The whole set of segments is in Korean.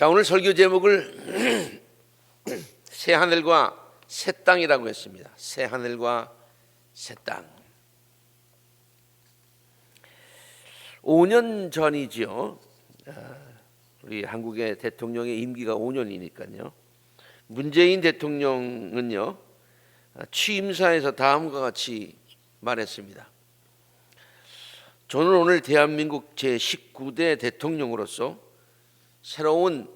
자, 오늘 설교 제목을 새 하늘과 새 땅이라고 했습니다. 새 하늘과 새 땅. 5년 전이지요. 우리 한국의 대통령의 임기가 5년이니까요. 문재인 대통령은요, 취임사에서 다음과 같이 말했습니다. 저는 오늘 대한민국 제19대 대통령으로서 새로운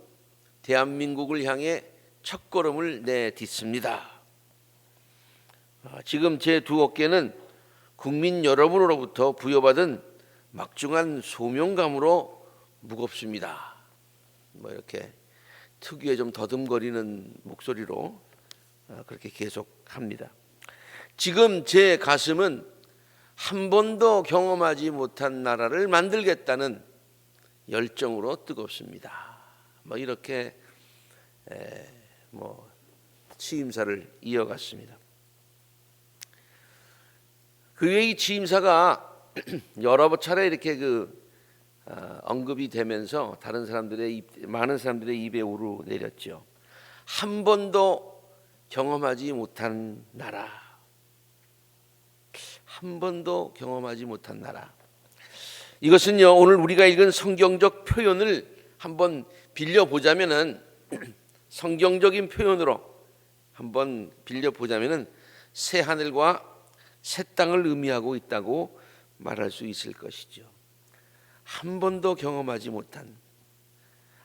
대한민국을 향해 첫걸음을 내딛습니다. 지금 제 두 어깨는 국민 여러분으로부터 부여받은 막중한 소명감으로 무겁습니다. 이렇게 특유의 좀 더듬거리는 목소리로 그렇게 계속합니다. 지금 제 가슴은 한 번도 경험하지 못한 나라를 만들겠다는 열정으로 뜨겁습니다. 이렇게 취임사를 이어갔습니다. 그 외에 이 취임사가 여러 차례 이렇게 언급이 되면서 많은 사람들의 입에 오르내렸죠. 한 번도 경험하지 못한 나라. 한 번도 경험하지 못한 나라. 이것은요, 오늘 우리가 읽은 성경적 표현을 한번 빌려보자면은 성경적인 표현으로 한번 빌려보자면은 새 하늘과 새 땅을 의미하고 있다고 말할 수 있을 것이죠. 한 번도 경험하지 못한,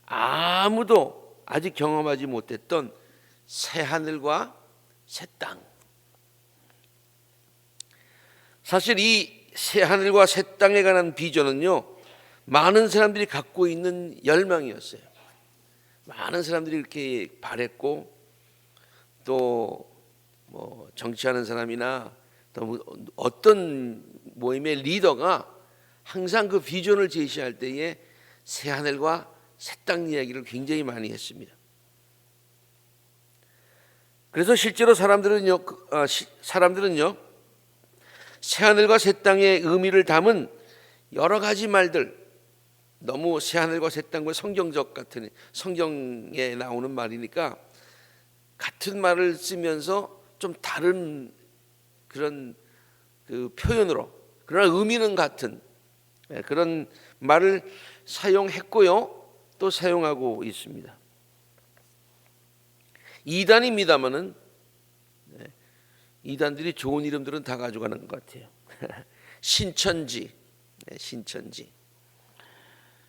아무도 아직 경험하지 못했던 새 하늘과 새 땅. 사실 이 새 하늘과 새 땅에 관한 비전은요, 많은 사람들이 갖고 있는 열망이었어요. 많은 사람들이 이렇게 바랬고, 또 정치하는 사람이나 또 어떤 모임의 리더가 항상 그 비전을 제시할 때에 새 하늘과 새 땅 이야기를 굉장히 많이 했습니다. 그래서 실제로 사람들은요 새 하늘과 새 땅의 의미를 담은 여러 가지 말들, 너무 새 하늘과 새 땅과 성경적 같은, 성경에 나오는 말이니까 같은 말을 쓰면서 좀 다른 그런 표현으로, 그러나 의미는 같은 그런 말을 사용했고요, 또 사용하고 있습니다. 이단입니다마는 이단들이 좋은 이름들은 다 가져가는 것 같아요. 신천지, 신천지.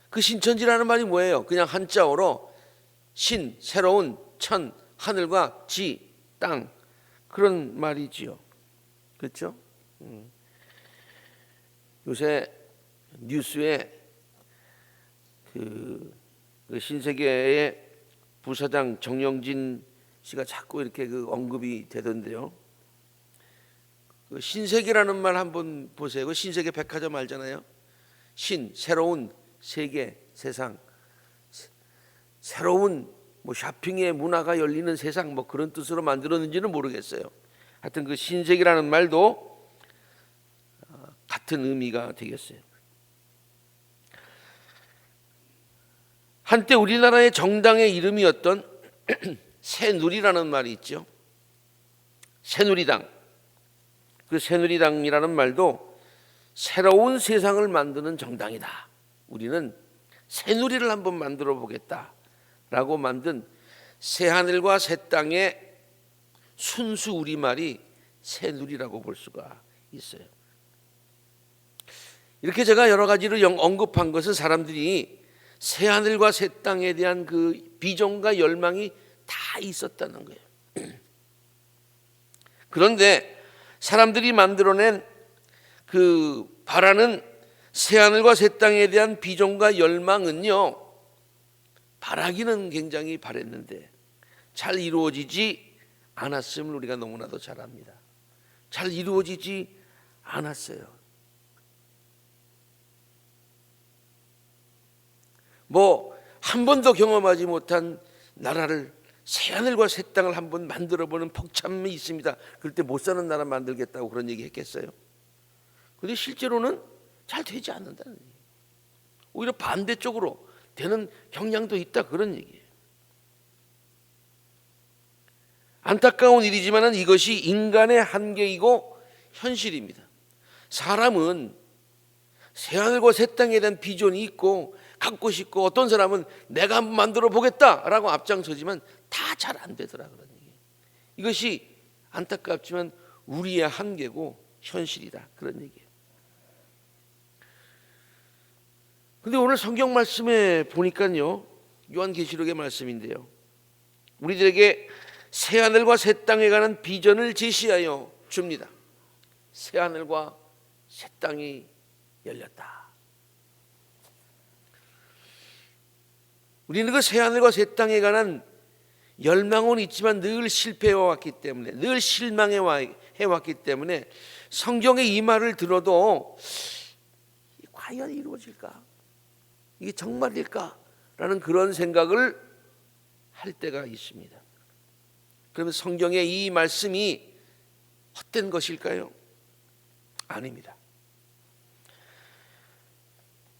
그 신천지라는 말이 뭐예요? 그냥 한자어로 신, 새로운, 천, 하늘과 지, 땅, 그런 말이지요. 그렇죠? 요새 뉴스에 그 신세계의 부사장 정영진 씨가 자꾸 이렇게 언급이 되던데요. 그 신세계라는 말 한번 보세요. 그 신세계 백화점 알잖아요. 신, 새로운 세계, 세상, 새로운 쇼핑의 문화가 열리는 세상, 그런 뜻으로 만들었는지는 모르겠어요. 하여튼 그 신세계라는 말도 같은 의미가 되겠어요. 한때 우리나라의 정당의 이름이었던 새누리라는 말이 있죠. 새누리당. 그 새누리당이라는 말도 새로운 세상을 만드는 정당이다. 우리는 새누리를 한번 만들어 보겠다라고 만든 새 하늘과 새 땅의 순수 우리말이 새누리라고 볼 수가 있어요. 이렇게 제가 여러 가지를 언급한 것은 사람들이 새 하늘과 새 땅에 대한 그 비전과 열망이 다 있었다는 거예요. 그런데 사람들이 만들어낸 그 바라는 새 하늘과 새 땅에 대한 비전과 열망은요, 바라기는 굉장히 바랬는데 잘 이루어지지 않았음을 우리가 너무나도 잘 압니다. 잘 이루어지지 않았어요. 한 번도 경험하지 못한 나라를, 새 하늘과 새 땅을 한번 만들어보는 벅참이 있습니다. 그럴 때 못 사는 나라 만들겠다고 그런 얘기 했겠어요? 그런데 실제로는 잘 되지 않는다는 얘기예요. 오히려 반대쪽으로 되는 경향도 있다, 그런 얘기예요. 안타까운 일이지만 이것이 인간의 한계이고 현실입니다. 사람은 새하늘과 새 땅에 대한 비전이 있고 갖고 싶고, 어떤 사람은 내가 한번 만들어 보겠다라고 앞장서지만 다 잘 안 되더라 그런 얘기예요. 이것이 안타깝지만 우리의 한계고 현실이다 그런 얘기예요. 근데 오늘 성경 말씀에 보니까요, 요한계시록의 말씀인데요, 우리들에게 새하늘과 새 땅에 관한 비전을 제시하여 줍니다. 새하늘과 새 땅이 열렸다. 우리는 그 새하늘과 새 땅에 관한 열망은 있지만 늘 실패해왔기 때문에, 늘 실망해왔기 때문에 성경의 이 말을 들어도 과연 이루어질까? 이게 정말일까? 라는 그런 생각을 할 때가 있습니다. 그러면 성경의 이 말씀이 헛된 것일까요? 아닙니다.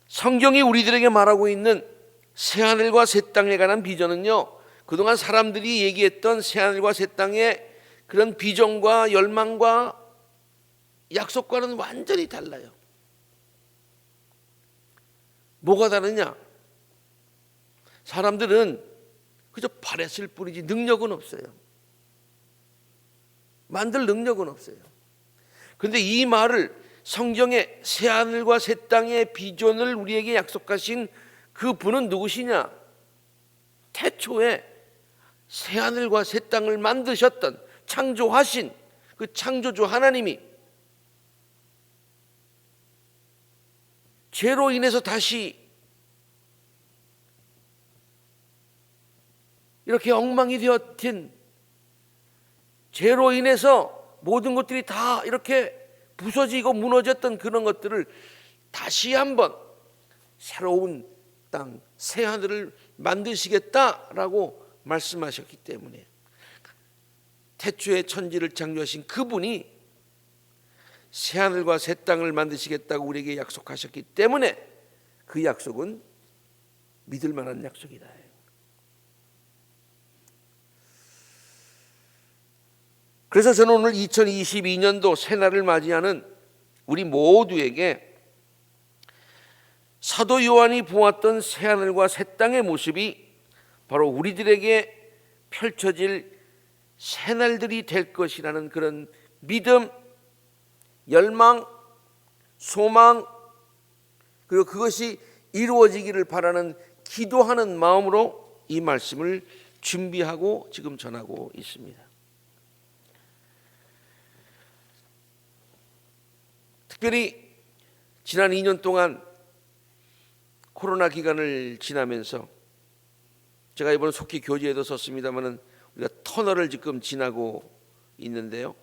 성경이 우리들에게 말하고 있는 새하늘과 새 땅에 관한 비전은요, 그동안 사람들이 얘기했던 새하늘과 새 땅의 그런 비전과 열망과 약속과는 완전히 달라요. 뭐가 다르냐? 사람들은 그저 바랬을 뿐이지 능력은 없어요. 만들 능력은 없어요. 그런데 이 말을, 성경의 새하늘과 새 땅의 비전을 우리에게 약속하신 그 분은 누구시냐? 태초에 새하늘과 새 땅을 만드셨던, 창조하신 그 창조주 하나님이 죄로 인해서 다시 이렇게 엉망이 되었든, 죄로 인해서 모든 것들이 다 이렇게 부서지고 무너졌던 그런 것들을 다시 한번 새로운 땅, 새 하늘을 만드시겠다라고 말씀하셨기 때문에, 태초에 천지를 창조하신 그분이 새 하늘과 새 땅을 만드시겠다고 우리에게 약속하셨기 때문에 그 약속은 믿을 만한 약속이다. 그래서 저는 오늘 2022년도 새날을 맞이하는 우리 모두에게 사도 요한이 보았던 새하늘과 새 땅의 모습이 바로 우리들에게 펼쳐질 새날들이 될 것이라는 그런 믿음, 열망, 소망, 그리고 그것이 이루어지기를 바라는 기도하는 마음으로 이 말씀을 준비하고 지금 전하고 있습니다. 특별히 지난 2년 동안 코로나 기간을 지나면서, 제가 이번 속기 교재에도 썼습니다마는 우리가 터널을 지금 지나고 있는데요,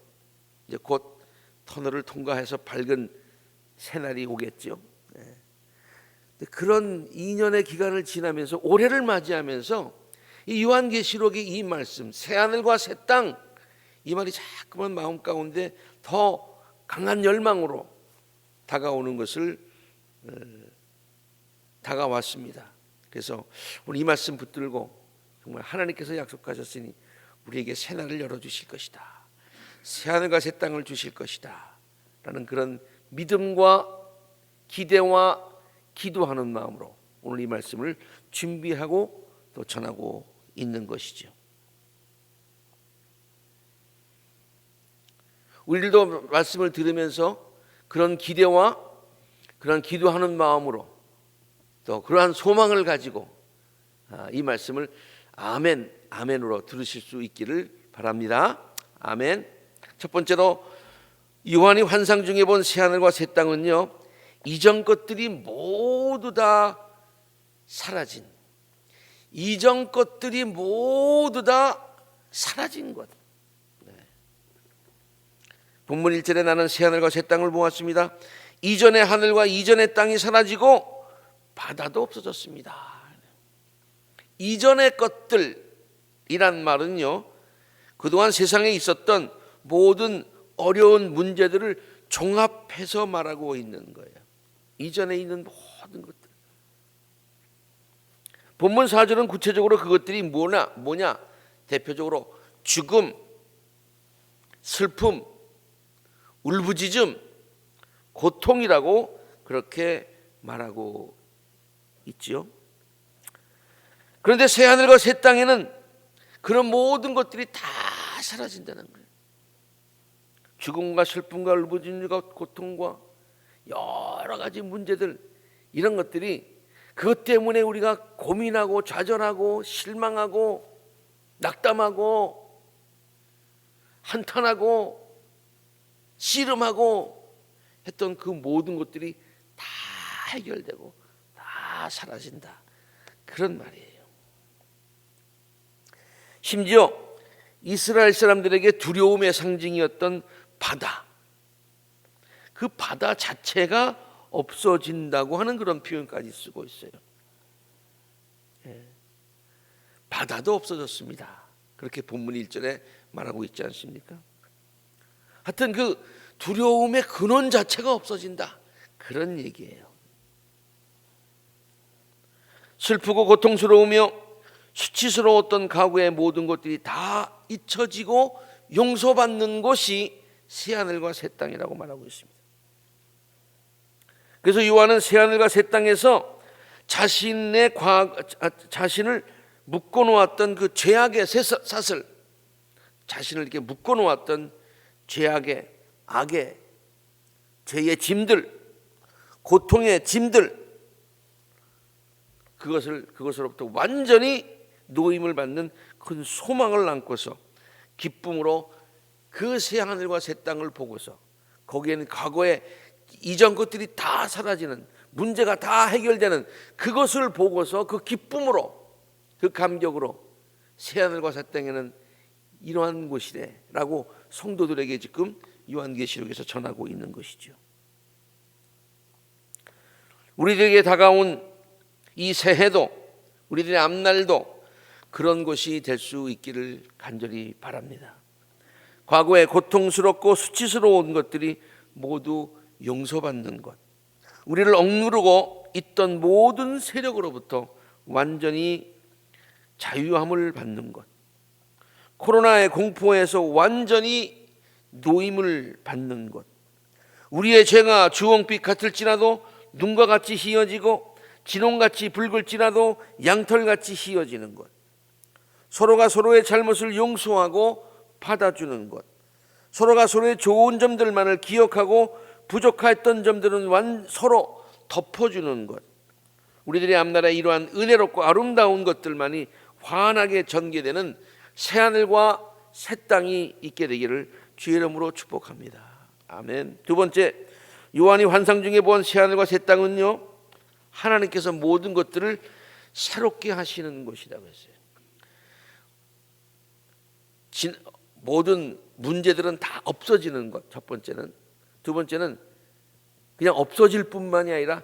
이제 곧 터널을 통과해서 밝은 새날이 오겠죠. 그런 2년의 기간을 지나면서 올해를 맞이하면서 이 요한계시록의 이 말씀, 새하늘과 새 땅, 이 말이 자꾸만 마음 가운데 더 강한 열망으로 다가오는 것을 다가왔습니다. 그래서 오늘 이 말씀 붙들고 정말 하나님께서 약속하셨으니 우리에게 새날을 열어주실 것이다, 새하늘과 새 땅을 주실 것이다 라는 그런 믿음과 기대와 기도하는 마음으로 오늘 이 말씀을 준비하고 또 전하고 있는 것이죠. 우리들도 말씀을 들으면서 그런 기대와 그런 기도하는 마음으로 또 그러한 소망을 가지고 이 말씀을 아멘, 아멘으로 들으실 수 있기를 바랍니다. 아멘. 첫 번째로 요한이 환상 중에 본 새하늘과 새 땅은요, 이전 것들이 모두 다 사라진, 이전 것들이 모두 다 사라진 것. 본문 1절에 나는 새하늘과 새 땅을 보았습니다. 이전의 하늘과 이전의 땅이 사라지고 바다도 없어졌습니다. 이전의 것들이란 말은요, 그동안 세상에 있었던 모든 어려운 문제들을 종합해서 말하고 있는 거예요. 이전에 있는 모든 것들. 본문 4절은 구체적으로 그것들이 뭐냐? 대표적으로 죽음, 슬픔, 울부짖음, 고통이라고 그렇게 말하고 있지요. 그런데 새하늘과 새 땅에는 그런 모든 것들이 다 사라진다는 거예요. 죽음과 슬픔과 울부짖음과 고통과 여러 가지 문제들, 이런 것들이 그것 때문에 우리가 고민하고 좌절하고 실망하고 낙담하고 한탄하고 씨름하고 했던 그 모든 것들이 다 해결되고 다 사라진다, 그런 말이에요. 심지어 이스라엘 사람들에게 두려움의 상징이었던 바다, 그 바다 자체가 없어진다고 하는 그런 표현까지 쓰고 있어요. 바다도 없어졌습니다. 그렇게 본문 1절에 말하고 있지 않습니까? 하여튼 그 두려움의 근원 자체가 없어진다, 그런 얘기예요. 슬프고 고통스러우며 수치스러웠던 과거의 모든 것들이 다 잊혀지고 용서받는 것이 새하늘과 새 땅이라고 말하고 있습니다. 그래서 요한은 새하늘과 새 땅에서 자신을 묶어놓았던 그 죄악의 사슬, 자신을 이렇게 묶어놓았던 죄악의, 악의, 죄의 짐들, 고통의 짐들, 그것으로부터 완전히 노임을 받는 큰 소망을 안고서 기쁨으로 그 새하늘과 새 땅을 보고서, 거기에는 과거의 이전 것들이 다 사라지는, 문제가 다 해결되는 그것을 보고서 그 기쁨으로, 그 감격으로 새하늘과 새 땅에는 이러한 곳이래라고 성도들에게 지금 요한계시록에서 전하고 있는 것이죠. 우리들에게 다가온 이 새해도, 우리들의 앞날도 그런 것이 될 수 있기를 간절히 바랍니다. 과거에 고통스럽고 수치스러운 것들이 모두 용서받는 것, 우리를 억누르고 있던 모든 세력으로부터 완전히 자유함을 받는 것, 코로나의 공포에서 완전히 노임을 받는 것, 우리의 죄가 주홍빛 같을지라도 눈과 같이 희어지고 진홍같이 붉을지라도 양털같이 희어지는 것, 서로가 서로의 잘못을 용서하고 받아주는 것, 서로가 서로의 좋은 점들만을 기억하고 부족했던 점들은 서로 덮어주는 것, 우리들의 앞날에 이러한 은혜롭고 아름다운 것들만이 환하게 전개되는 새하늘과 새 땅이 있게 되기를 주의 이름으로 축복합니다. 아멘. 두 번째, 요한이 환상 중에 본 새하늘과 새 땅은요, 하나님께서 모든 것들을 새롭게 하시는 것이라고 했어요. 모든 문제들은 다 없어지는 것, 첫 번째는. 두 번째는 그냥 없어질 뿐만이 아니라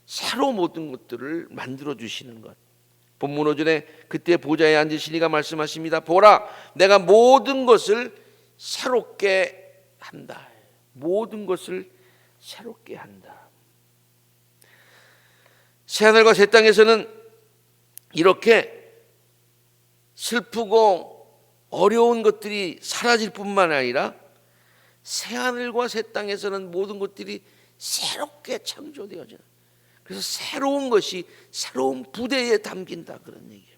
새로 모든 것들을 만들어 주시는 것. 본문 5절에 그때 보좌에 앉으신 이가 말씀하십니다. 보라, 내가 모든 것을 새롭게 한다. 모든 것을 새롭게 한다. 새하늘과 새 땅에서는 이렇게 슬프고 어려운 것들이 사라질 뿐만 아니라 새하늘과 새 땅에서는 모든 것들이 새롭게 창조되어지는, 그래서 새로운 것이 새로운 부대에 담긴다, 그런 얘기예요.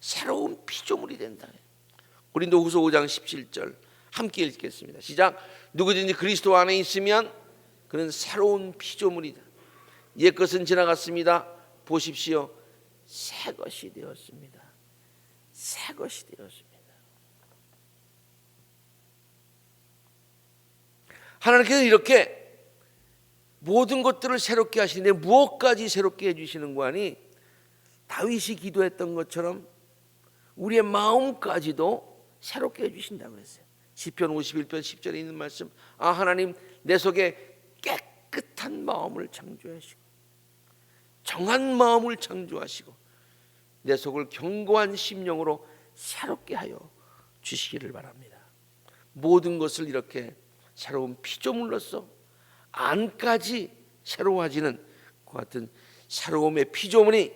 새로운 피조물이 된다. 고린도후서 5장 17절 함께 읽겠습니다. 시작. 누구든지 그리스도 안에 있으면 그는 새로운 피조물이다. 옛 것은 지나갔습니다. 보십시오, 새 것이 되었습니다. 새 것이 되었습니다. 하나님께서 이렇게 모든 것들을 새롭게 하시는데 무엇까지 새롭게 해주시는 거 아니? 다윗이 기도했던 것처럼 우리의 마음까지도 새롭게 해주신다고 했어요. 시편 51편 10절에 있는 말씀, 아 하나님, 내 속에 깨끗한 마음을 창조하시고 정한 마음을 창조하시고 내 속을 견고한 심령으로 새롭게 하여 주시기를 바랍니다. 모든 것을 이렇게 새로운 피조물로서 안까지 새로워지는 그 같은 새로움의 피조물이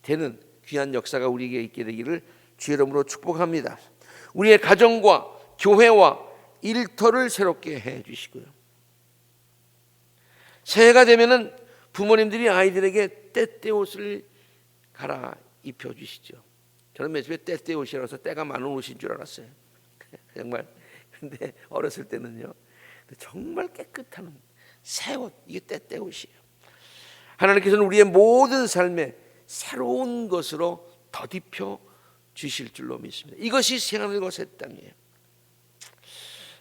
되는 귀한 역사가 우리에게 있게 되기를 주의 이름으로 축복합니다. 우리의 가정과 교회와 일터를 새롭게 해 주시고요. 새해가 되면은 부모님들이 아이들에게 때때 옷을 갈아 입혀 주시죠. 저는 맨 처음에 때때 옷이라서 때가 많은 옷인 줄 알았어요. 정말. 근데 어렸을 때는요, 정말 깨끗한 새 옷, 이게 때때 옷이에요. 하나님께서는 우리의 모든 삶에 새로운 것으로 덧입혀 주실 줄로 믿습니다. 이것이 새하늘과 새 땅이에요.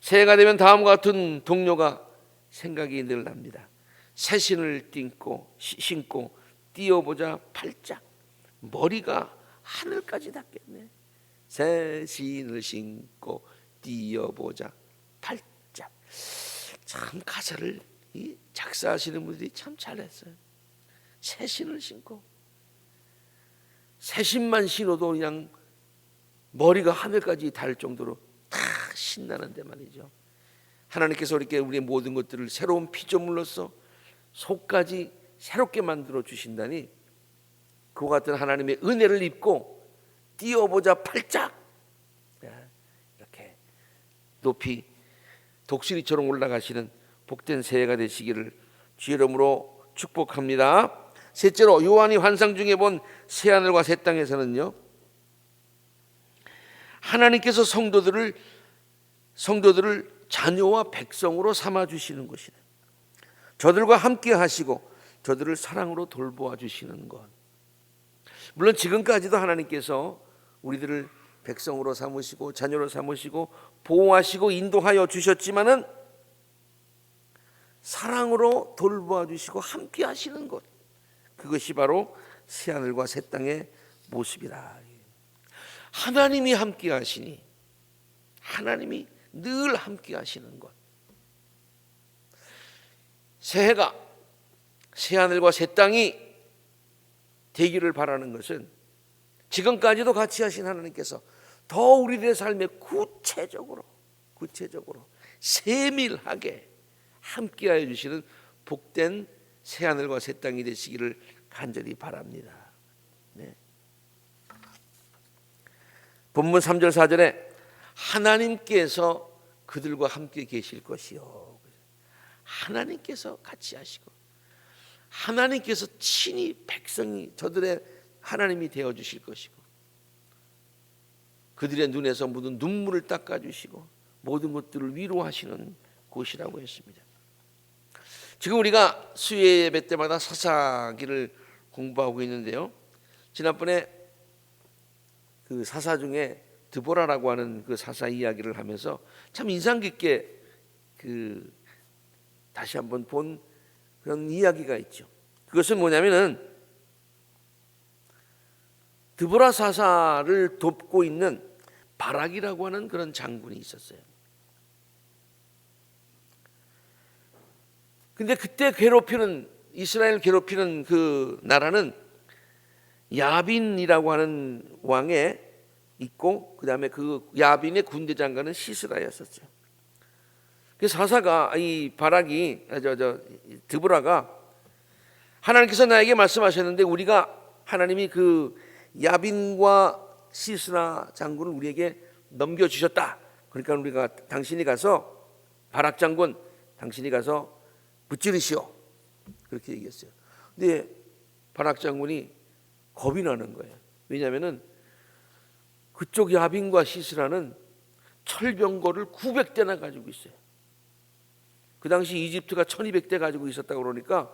새해가 되면 다음과 같은 동료가 생각이 늘 납니다. 새 신을 신고 뛰어보자 팔짝, 머리가 하늘까지 닿겠네. 새 신을 신고 뛰어보자 팔짝. 참 가사를 작사하시는 분들이 참 잘했어요. 새 신을 신고, 새 신만 신어도 그냥 머리가 하늘까지 닿을 정도로 다 신나는데 말이죠. 하나님께서 우리의 모든 것들을 새로운 피조물로서 속까지 새롭게 만들어 주신다니, 그와 같은 하나님의 은혜를 입고 뛰어보자 팔짝, 이렇게 높이 독수리처럼 올라가시는 복된 새해가 되시기를 주의 이름으로 축복합니다. 셋째로, 요한이 환상 중에 본 새하늘과 새 땅에서는요, 하나님께서 성도들을 자녀와 백성으로 삼아 주시는 것이다. 저들과 함께 하시고 저들을 사랑으로 돌보아 주시는 것. 물론 지금까지도 하나님께서 우리들을 백성으로 삼으시고 자녀로 삼으시고 보호하시고 인도하여 주셨지만은, 사랑으로 돌보아 주시고 함께 하시는 것, 그것이 바로 새하늘과 새 땅의 모습이다. 하나님이 함께 하시니, 하나님이 늘 함께 하시는 것. 새해가, 새하늘과 새 땅이 되기를 바라는 것은, 지금까지도 같이 하신 하나님께서 더 우리들의 삶에 구체적으로 세밀하게 함께하여 주시는 복된 새하늘과 새 땅이 되시기를 간절히 바랍니다. 네. 본문 3절 4절에 하나님께서 그들과 함께 계실 것이요, 하나님께서 같이 하시고 하나님께서 친히 백성이 저들의 하나님이 되어 주실 것이고, 그들의 눈에서 묻은 눈물을 닦아 주시고 모든 것들을 위로하시는 곳이라고 했습니다. 지금 우리가 수요 예배 때마다 사사기를 공부하고 있는데요, 지난번에 그 사사 중에 드보라라고 하는 그 사사 이야기를 하면서 참 인상 깊게 다시 한번 본 그런 이야기가 있죠. 그것은 뭐냐면은, 드보라 사사를 돕고 있는 바락이라고 하는 그런 장군이 있었어요. 근데 그때 이스라엘 괴롭히는 그 나라는 야빈이라고 하는 왕에 있고, 그 다음에 그 야빈의 군대 장관은 시스라였었죠. 그 사사가, 이 바락이, 드보라가, 하나님께서 나에게 말씀하셨는데 하나님이 그 야빈과 시스라 장군을 우리에게 넘겨주셨다. 그러니까 당신이 가서, 바락 장군, 당신이 가서 무찌르시오, 그렇게 얘기했어요. 근데 바락 장군이 겁이 나는 거예요. 왜냐하면은 그쪽 야빈과 시스라는 철병거를 900대나 가지고 있어요. 그 당시 이집트가 1200대 가지고 있었다고 그러니까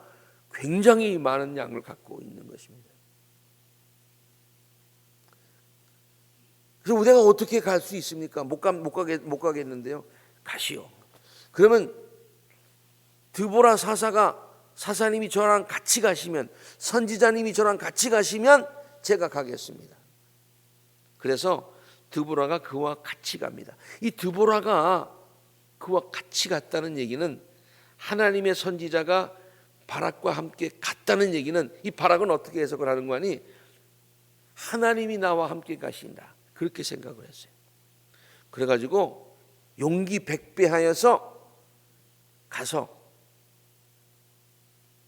굉장히 많은 양을 갖고 있는 것입니다. 그래서 우리가 어떻게 갈 수 있습니까? 못 가겠는데요. 가시오. 그러면 드보라 사사님이 저랑 같이 가시면, 선지자님이 저랑 같이 가시면 제가 가겠습니다. 그래서 드보라가 그와 같이 갑니다. 이 드보라가 그와 같이 갔다는 얘기는, 하나님의 선지자가 바락과 함께 갔다는 얘기는, 이 바락은 어떻게 해석을 하는 거 아니? 하나님이 나와 함께 가신다, 그렇게 생각을 했어요. 그래가지고 용기 백배하여서 가서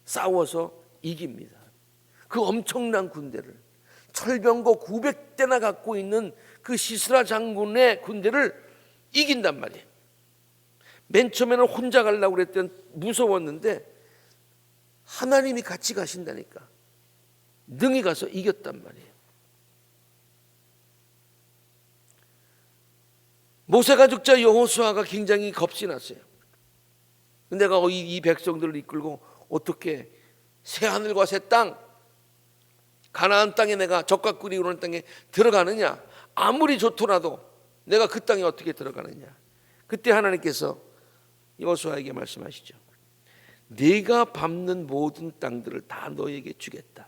싸워서 이깁니다. 그 엄청난 군대를, 철병거 900대나 갖고 있는 그 시스라 장군의 군대를 이긴단 말이에요. 맨 처음에는 혼자 가려고 그랬더니 무서웠는데 하나님이 같이 가신다니까 능히 가서 이겼단 말이에요. 모세가 죽자 여호수아가 굉장히 겁이 났어요. 내가 이 백성들을 이끌고 어떻게 새 하늘과 새 땅, 가나안 땅에 내가 적과 꿀이 흐르는 땅에 들어가느냐, 아무리 좋더라도 내가 그 땅에 어떻게 들어가느냐. 그때 하나님께서 여호수아에게 말씀하시죠. 네가 밟는 모든 땅들을 다 너에게 주겠다.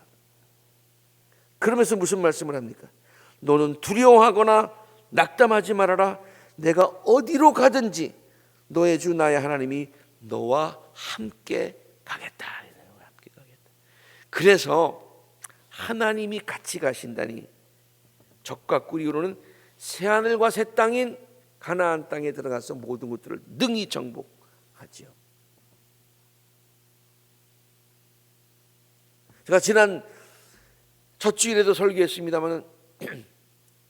그러면서 무슨 말씀을 합니까? 너는 두려워하거나 낙담하지 말아라. 내가 어디로 가든지 너의 주 나의 하나님이 너와 함께 가겠다. 함께 가겠다. 그래서 하나님이 같이 가신다니 적과 꿀이 흐르는 새하늘과 새 땅인 가나안 땅에 들어가서 모든 것들을 능히 정복하지요. 제가 지난 첫 주일에도 설교했습니다만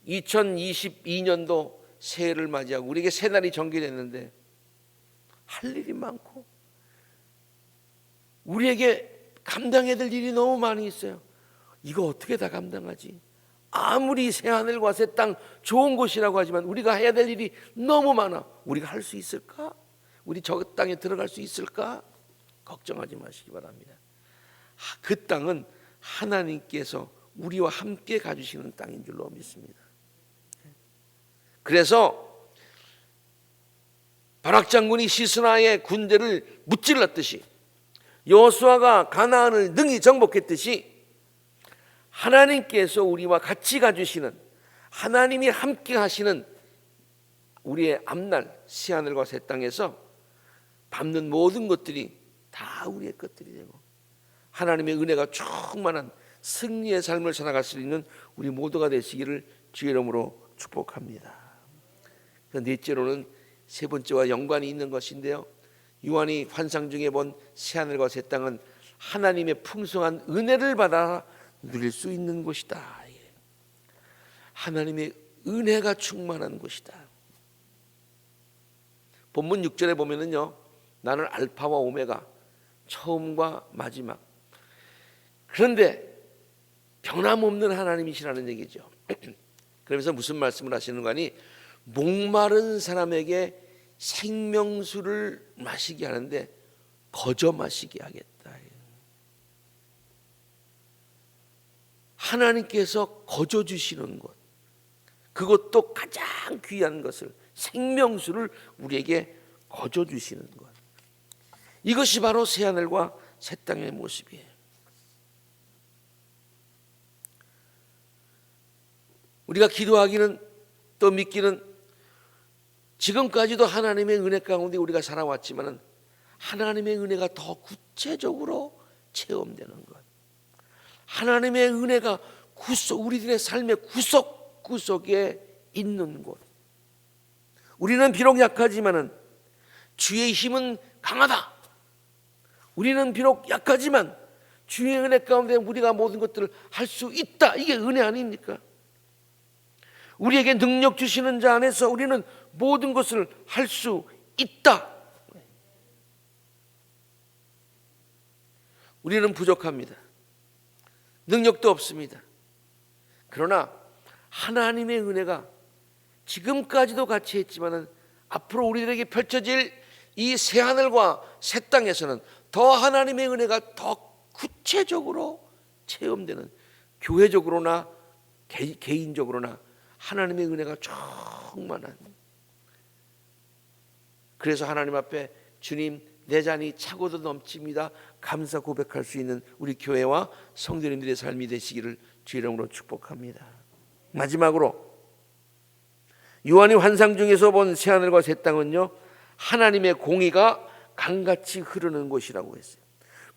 2022년도 새해를 맞이하고 우리에게 새날이 전개됐는데 할 일이 많고 우리에게 감당해야 될 일이 너무 많이 있어요. 이거 어떻게 다 감당하지? 아무리 새하늘과 새 땅 좋은 곳이라고 하지만 우리가 해야 될 일이 너무 많아. 우리가 할 수 있을까? 우리 저 땅에 들어갈 수 있을까? 걱정하지 마시기 바랍니다. 그 땅은 하나님께서 우리와 함께 가주시는 땅인 줄로 믿습니다. 그래서 바락 장군이 시스나의 군대를 무찔렀듯이 여호수아가 가나안을 능히 정복했듯이 하나님께서 우리와 같이 가주시는, 하나님이 함께 하시는 우리의 앞날 새하늘과 새 땅에서 밟는 모든 것들이 다 우리의 것들이 되고 하나님의 은혜가 충만한 승리의 삶을 살아갈 수 있는 우리 모두가 되시기를 주의 이름으로 축복합니다. 넷째로는 세 번째와 연관이 있는 것인데요, 요한이 환상 중에 본 새하늘과 새 땅은 하나님의 풍성한 은혜를 받아 누릴 수 있는 곳이다. 하나님의 은혜가 충만한 곳이다. 본문 6절에 보면은요, 나는 알파와 오메가, 처음과 마지막. 그런데 변함없는 하나님이시라는 얘기죠. 그러면서 무슨 말씀을 하시는 거니? 목마른 사람에게 생명수를 마시게 하는데 거저 마시게 하겠다. 하나님께서 거저 주시는 것, 그것도 가장 귀한 것을, 생명수를 우리에게 거저 주시는 것, 이것이 바로 새하늘과 새 땅의 모습이에요. 우리가 기도하기는 또 믿기는 지금까지도 하나님의 은혜 가운데 우리가 살아왔지만 하나님의 은혜가 더 구체적으로 체험되는 것, 하나님의 은혜가 우리들의 삶의 구석구석에 있는 곳. 우리는 비록 약하지만 주의 힘은 강하다. 우리는 비록 약하지만 주의 은혜 가운데 우리가 모든 것들을 할 수 있다. 이게 은혜 아닙니까? 우리에게 능력 주시는 자 안에서 우리는 모든 것을 할 수 있다. 우리는 부족합니다. 능력도 없습니다. 그러나 하나님의 은혜가 지금까지도 같이 했지만 앞으로 우리들에게 펼쳐질 이 새하늘과 새 땅에서는 더 하나님의 은혜가 더 구체적으로 체험되는, 교회적으로나 개인적으로나 하나님의 은혜가 충만한, 그래서 하나님 앞에 주님 내 잔이 차고도 넘칩니다 감사 고백할 수 있는 우리 교회와 성도님들의 삶이 되시기를 주의 이름으로 축복합니다. 마지막으로 요한이 환상 중에서 본 새하늘과 새 땅은요, 하나님의 공의가 강같이 흐르는 곳이라고 했어요.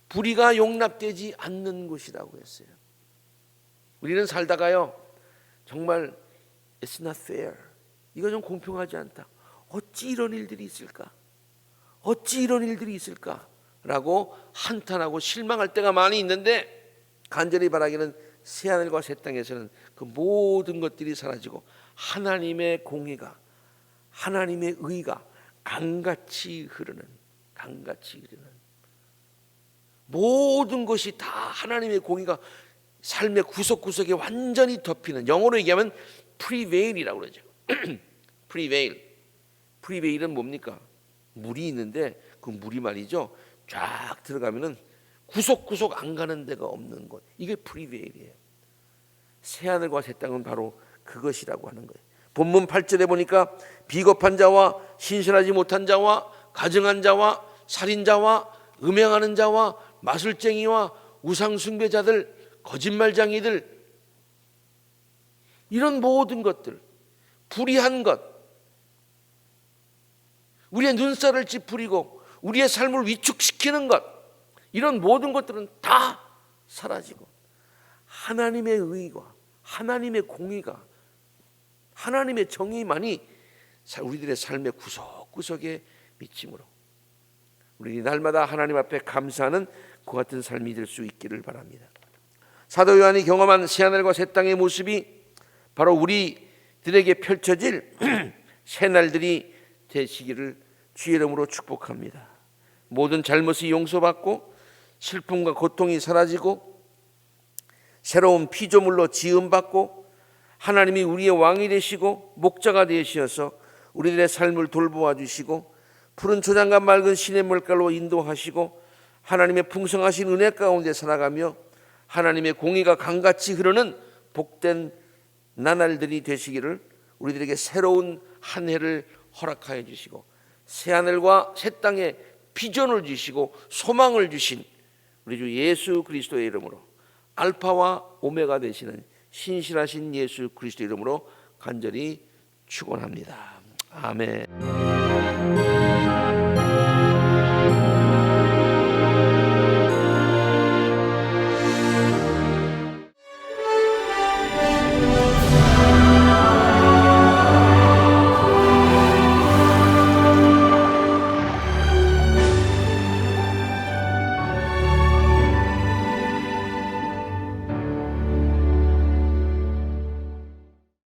불의가 용납되지 않는 곳이라고 했어요. 우리는 살다가요, 정말 It's not fair, 이거 좀 공평하지 않다, 어찌 이런 일들이 있을까, 어찌 이런 일들이 있을까라고 한탄하고 실망할 때가 많이 있는데, 간절히 바라기는 새하늘과 새 땅에서는 그 모든 것들이 사라지고 하나님의 공의가, 하나님의 의가 강같이 흐르는 모든 것이 다 하나님의 공의가 삶의 구석구석에 완전히 덮이는, 영어로 얘기하면 prevail이라고 그러죠. prevail은 뭡니까? 물이 있는데 그 물이 말이죠, 쫙 들어가면은 구석구석 안 가는 데가 없는 것, 이게 prevail이에요. 새하늘과 새 땅은 바로 그것이라고 하는 거예요. 본문 8절에 보니까 비겁한 자와 신실하지 못한 자와 가증한 자와 살인자와 음행하는 자와 마술쟁이와 우상숭배자들, 거짓말쟁이들, 이런 모든 것들, 불의한 것, 우리의 눈살을 찌푸리고 우리의 삶을 위축시키는 것, 이런 모든 것들은 다 사라지고 하나님의 의가, 하나님의 공의가, 하나님의 정의만이 우리들의 삶의 구석구석에 미침으로 우리 날마다 하나님 앞에 감사하는 그 같은 삶이 될 수 있기를 바랍니다. 사도 요한이 경험한 새하늘과 새 땅의 모습이 바로 우리들에게 펼쳐질 새날들이 되시기를 주의 이름으로 축복합니다. 모든 잘못이 용서받고 슬픔과 고통이 사라지고 새로운 피조물로 지음받고 하나님이 우리의 왕이 되시고 목자가 되시어서 우리들의 삶을 돌보아 주시고 푸른 초장과 맑은 시냇물가로 인도하시고 하나님의 풍성하신 은혜 가운데 살아가며 하나님의 공의가 강같이 흐르는 복된 나날들이 되시기를 우리들에게 새로운 한 해를 허락하여 주시고 새하늘과 새 땅에 비전을 주시고 소망을 주신 우리 주 예수 그리스도의 이름으로 알파와 오메가 되시는 신실하신 예수 그리스도의 이름으로 간절히 축원합니다. 아멘.